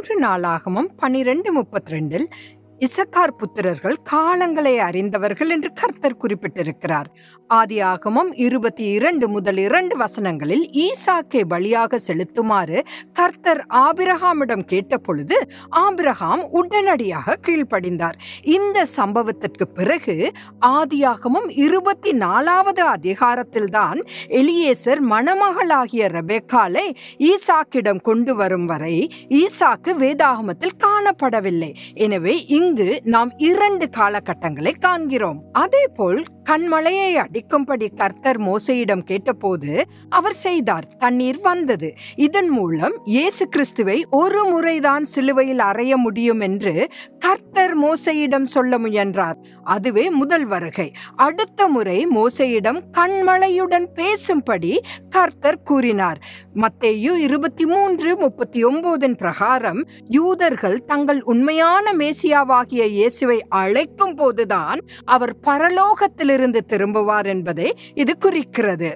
1 நாளாகமம் 12:32 இசக்கார் புத்திரர்கள் காலங்களை அறிந்தவர்கள் என்று கர்த்தர் குறிப்பிட்டிருக்கிறார். ஆதியாகமம் 22:2 ஈசாக்கை பலியாக செலுத்துமாறு கர்த்தர் ஆபிரகாமிடம் கேட்டபொழுது ஆபிரகாம் உடனடியாக கீழ்ப்படிந்தார். இந்த சம்பவத்திற்கு பிறகு ஆதியாகமம் 24வது அதிகாரத்தில்தான் எலியேசர் மணமகளாகிய ரெபெக்காளை ஈசாக்கிடம் கொண்டு வரும் வரை ஈசாக்கு வேதாகமத்தில் காணப்படவில்லை. எனவே இங்கு நாம் 2 காலகட்டங்களை காண்கிறோம். அதேபோல் கண்மழையை அடிக்கும்படி கர்த்தர் மோசேயிடம் கேட்டபோது அவர் செய்தார். தண்ணீர் வந்தது. இதன் மூலம் இயேசு கிறிஸ்துவை ஒரு முறைதான் சிலுவையில் அறைய முடியும் என்று கர்த்தர் மோசேயிடம் சொல்ல முயன்றார். அதுவே முதல் வருகை. அடுத்த முறை மோசேயிடம் கண்மழையுடன் பேசும்படி கர்த்தர் கூறினார். மத்தேயு 23:39 பிரகாரம் யூதர்கள் தங்கள் உண்மையான மேசியாவாகிய இயேசுவை அழைக்கும் போதுதான் அவர் பரலோகத்திலிருந்து திரும்புவார் என்பதை இது குறிக்கிறது.